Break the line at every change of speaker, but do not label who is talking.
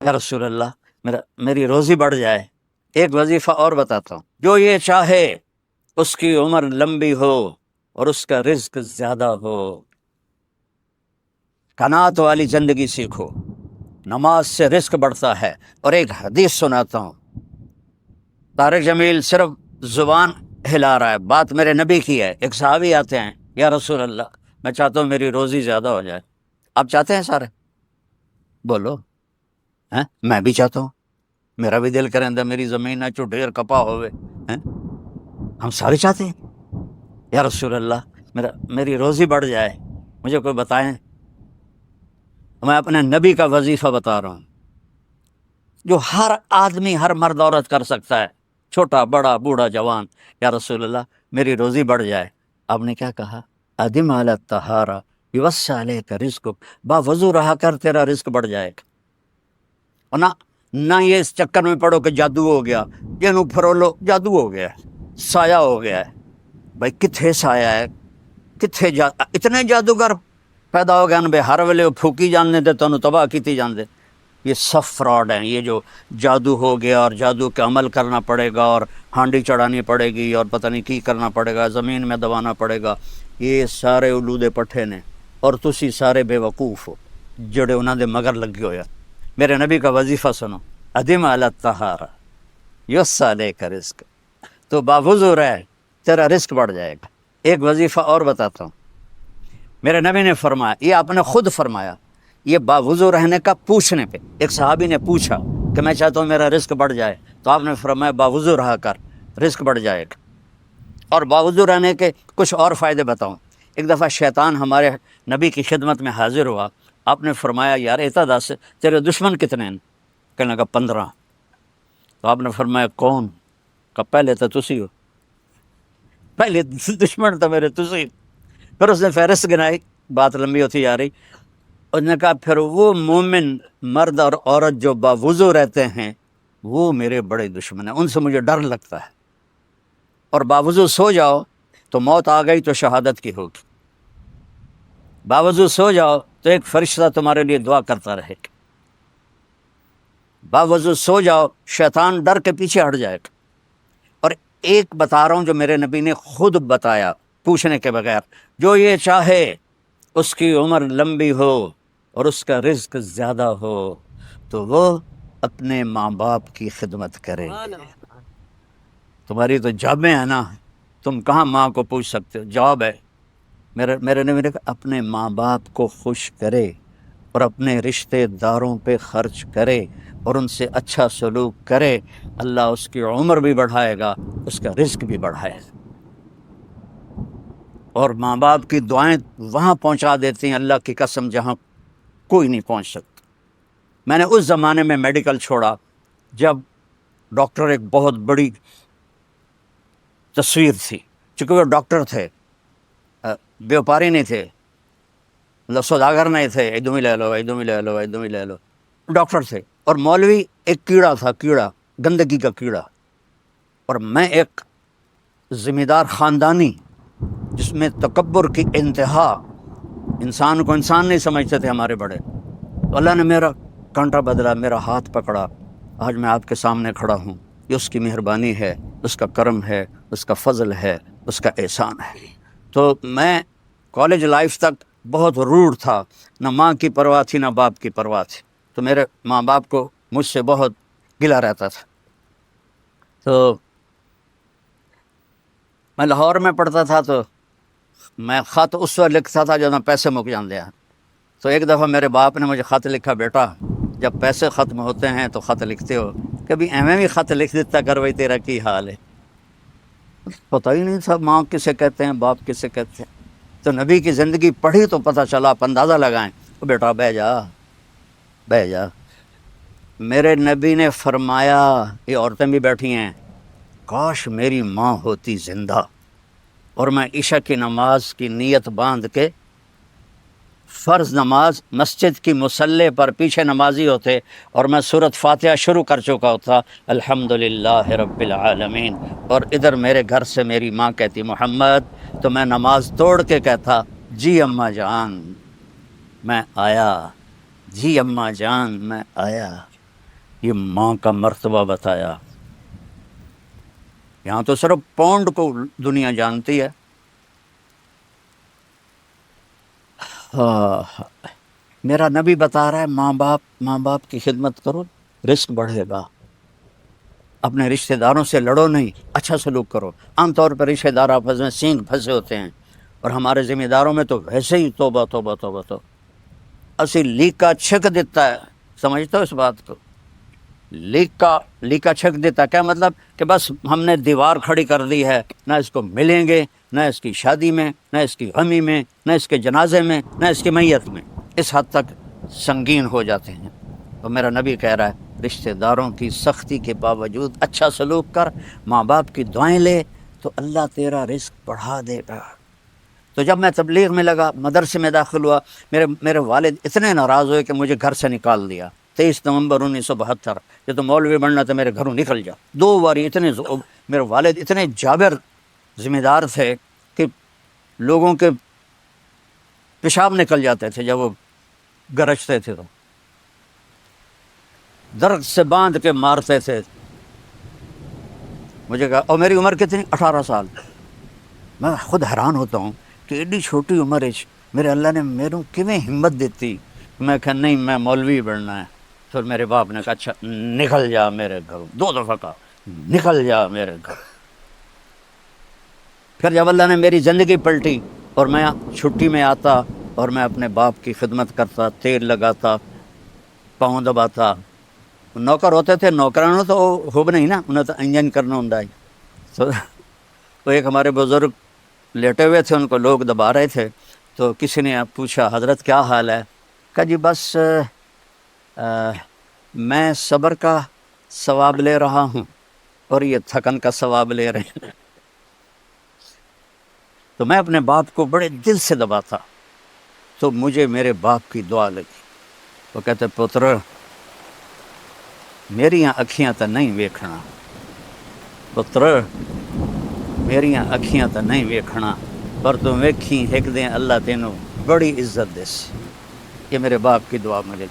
یا رسول اللہ میری روزی بڑھ جائے۔ ایک وظیفہ اور بتاتا ہوں، جو یہ چاہے اس کی عمر لمبی ہو اور اس کا رزق زیادہ ہو۔ قناعت والی زندگی سیکھو، نماز سے رزق بڑھتا ہے۔ اور ایک حدیث سناتا ہوں، طارق جمیل صرف زبان ہلا رہا ہے، بات میرے نبی کی ہے۔ ایک صحابی آتے ہیں، یا رسول اللہ میں چاہتا ہوں میری روزی زیادہ ہو جائے۔ آپ چاہتے ہیں سارے؟ بولو۔ ہیں؟ میں بھی چاہتا ہوں، میرا بھی دل کریں دا میری زمین نہ چو ڈھیر کپا ہوئے۔ ہیں؟ ہم سارے چاہتے ہیں، یا رسول اللہ میری روزی بڑھ جائے، مجھے کوئی بتائیں۔ میں اپنے نبی کا وظیفہ بتا رہا ہوں جو ہر آدمی، ہر مرد عورت کر سکتا ہے، چھوٹا بڑا بوڑھا جوان۔ یا رسول اللہ میری روزی بڑھ جائے۔ آپ نے کیا کہا؟ ادم علی الطہارہ یوسع علیک رزقک، با وضو رہا کر تیرا رزق بڑھ جائے گا۔ اور نہ یہ اس چکر میں پڑو کہ جادو ہو گیا، یہ پھرولو جادو ہو گیا ہے، سایہ ہو گیا ہے۔ بھائی کتھے سایہ ہے، کتھے اتنے جادوگر پیدا ہو گئے بے ہر ویلے پھوکی جاننے دے تو تباہ کیتی جاندے۔ یہ سب فراڈ ہیں، یہ جو جادو ہو گیا اور جادو کے عمل کرنا پڑے گا اور ہانڈی چڑھانی پڑے گی اور پتہ نہیں کی کرنا پڑے گا، زمین میں دبانا پڑے گا، یہ سارے اولودے پٹھے نے، اور تسی سارے بے وقوف ہو جڑے انہاں دے مگر لگے ہویا۔ میرے نبی کا وظیفہ سنو، ادم علی الطہارہ یوسع علیک رزق، تو باوضو رہ تیرا رزق بڑھ جائے گا۔ ایک وظیفہ اور بتاتا ہوں، میرے نبی نے فرمایا، یہ آپ نے خود فرمایا، یہ باوضو رہنے کا پوچھنے پہ ایک صحابی نے پوچھا کہ میں چاہتا ہوں میرا رزق بڑھ جائے، تو آپ نے فرمایا باوضو رہا کر، رزق بڑھ جائے گا۔ اور باوضو رہنے کے کچھ اور فائدے بتاؤں۔ ایک دفعہ شیطان ہمارے نبی کی خدمت میں حاضر ہوا، آپ نے فرمایا یار ایتا دس تیرے دشمن کتنے ہیں؟ کہنے لگا 15۔ تو آپ نے فرمایا کون؟ کہ پہلے تو تسی ہو، پہلے دشمن تو میرے تسی۔ پھر اس نے فہرست گنائی، بات لمبی ہوتی جا رہی۔ اس نے کہا پھر وہ مومن مرد اور عورت جو باوضو رہتے ہیں وہ میرے بڑے دشمن ہیں، ان سے مجھے ڈر لگتا ہے۔ اور باوضو سو جاؤ تو موت آ گئی تو شہادت کی ہوگی، باوضو سو جاؤ تو ایک فرشتہ تمہارے لیے دعا کرتا رہے گا، باوضو سو جاؤ شیطان ڈر کے پیچھے ہٹ جائے گا۔ اور ایک بتا رہا ہوں جو میرے نبی نے خود بتایا پوچھنے کے بغیر، جو یہ چاہے اس کی عمر لمبی ہو اور اس کا رزق زیادہ ہو تو وہ اپنے ماں باپ کی خدمت کرے۔ تمہاری تو جابیں ہیں نا، تم کہاں ماں کو پوچھ سکتے ہو، جواب ہے میرے نے کہا اپنے ماں باپ کو خوش کرے اور اپنے رشتہ داروں پہ خرچ کرے اور ان سے اچھا سلوک کرے، اللہ اس کی عمر بھی بڑھائے گا، اس کا رزق بھی بڑھائے گا۔ اور ماں باپ کی دعائیں وہاں پہنچا دیتی ہیں اللہ کی قسم جہاں کوئی نہیں پہنچ سکتا۔ میں نے اس زمانے میں میڈیکل چھوڑا جب ڈاکٹر ایک بہت بڑی تصویر تھی، چونکہ وہ ڈاکٹر تھے، بیوپاری نہیں تھے، مطلب سوداگر نہیں تھے، ادھم ہی لے لو ادھم ہی لے لو ادھم ہی لے لو، ڈاکٹر تھے۔ اور مولوی ایک کیڑا تھا، کیڑا، گندگی کا کیڑا، اور میں ایک ذمہ دار خاندانی جس میں تکبر کی انتہا، انسان کو انسان نہیں سمجھتے تھے ہمارے بڑے۔ تو اللہ نے میرا کانٹا بدلا، میرا ہاتھ پکڑا، آج میں آپ کے سامنے کھڑا ہوں۔ یہ اس کی مہربانی ہے، اس کا کرم ہے، اس کا فضل ہے، اس کا احسان ہے۔ تو میں کالج لائف تک بہت روڈ تھا، نہ ماں کی پرواہ تھی نہ باپ کی پرواہ تھی، تو میرے ماں باپ کو مجھ سے بہت گلہ رہتا تھا۔ تو میں لاہور میں پڑھتا تھا، تو میں خط اس وقت لکھتا تھا جب پیسے مک جاندے ہیں۔ تو ایک دفعہ میرے باپ نے مجھے خط لکھا، بیٹا جب پیسے ختم ہوتے ہیں تو خط لکھتے ہو، کبھی ایویں بھی خط لکھ دیتا کر بھائی تیرا کی حال ہے۔ پتہ ہی نہیں تھا ماں کسے کہتے ہیں، باپ کسے کہتے ہیں۔ تو نبی کی زندگی پڑھی تو پتہ چلا، آپ اندازہ لگائیں۔ تو بیٹا بہ جا بہ جا۔ میرے نبی نے فرمایا، یہ عورتیں بھی بیٹھی ہیں، کاش میری ماں ہوتی زندہ اور میں عشاء کی نماز کی نیت باندھ کے فرض نماز مسجد کی مصلی پر پیچھے نمازی ہوتے اور میں سورۃ فاتحہ شروع کر چکا ہوتا، الحمدللہ رب العالمین، اور ادھر میرے گھر سے میری ماں کہتی محمد، تو میں نماز توڑ کے کہتا جی اماں جان میں آیا، جی اماں جان میں آیا۔ یہ ماں کا مرتبہ بتایا. یہاں تو صرف پاؤنڈ کو دنیا جانتی ہے. میرا نبی بتا رہا ہے ماں باپ کی خدمت کرو، رزق بڑھے گا. اپنے رشتہ داروں سے لڑو نہیں، اچھا سلوک کرو. عام طور پر رشتہ دار آپس میں سینگ پھنسے ہوتے ہیں، اور ہمارے ذمہ داروں میں تو ویسے ہی توبہ توبہ توبہ تو اسی لیکا چھک دیتا ہے. سمجھتے ہو اس بات کو؟ لیکا چھک دیتا کیا مطلب؟ کہ بس ہم نے دیوار کھڑی کر دی ہے، نہ اس کو ملیں گے، نہ اس کی شادی میں، نہ اس کی غمی میں، نہ اس کے جنازے میں، نہ اس کی میت میں. اس حد تک سنگین ہو جاتے ہیں. تو میرا نبی کہہ رہا ہے رشتہ داروں کی سختی کے باوجود اچھا سلوک کر، ماں باپ کی دعائیں لے، تو اللہ تیرا رزق بڑھا دے گا. تو جب میں تبلیغ میں لگا، مدرسے میں داخل ہوا، میرے والد اتنے ناراض ہوئے کہ مجھے گھر سے نکال دیا. 23 نومبر 1972. یہ تو مولوی بننا تھا، میرے گھروں نکل جا. 2 باری میرے والد اتنے جابر ذمہ دار تھے کہ لوگوں کے پیشاب نکل جاتے تھے جب وہ گرجتے تھے، تو درد سے باندھ کے مارتے تھے. مجھے کہا، اور میری عمر کتنی؟ 18 سال. میں خود حیران ہوتا ہوں کہ ایڈی چھوٹی عمر میرے اللہ نے میروں کیویں ہمت دیتی. میں کہا نہیں، میں مولوی بننا ہے. پھر میرے باپ نے کہا اچھا نکل جا میرے گھر. 2 دفعہ کہا نکل جا میرے گھر. پھر جب اللہ نے میری زندگی پلٹی اور میں چھٹی میں آتا اور میں اپنے باپ کی خدمت کرتا، تیل لگاتا، پاؤں دباتا. نوکر ہوتے تھے، نوکرانوں تو خوب نہیں نا، انہیں تو انجن کرنا ہوں. تو ایک ہمارے بزرگ لیٹے ہوئے تھے، ان کو لوگ دبا رہے تھے. تو کسی نے پوچھا حضرت کیا حال ہے؟ کہا جی بس میں صبر کا ثواب لے رہا ہوں اور یہ تھکن کا ثواب لے رہے ہیں. تو میں اپنے باپ کو بڑے دل سے دباتا. تو مجھے میرے باپ کی دعا لگی. وہ کہتے پتر میریاں اکھیاں تو نہیں ویکھنا، پتر میریاں اکھیاں تو نہیں ویکھنا، پر تم ویکھی ایک دن اللہ تینوں بڑی عزت دے. یہ میرے باپ کی دعا مجھے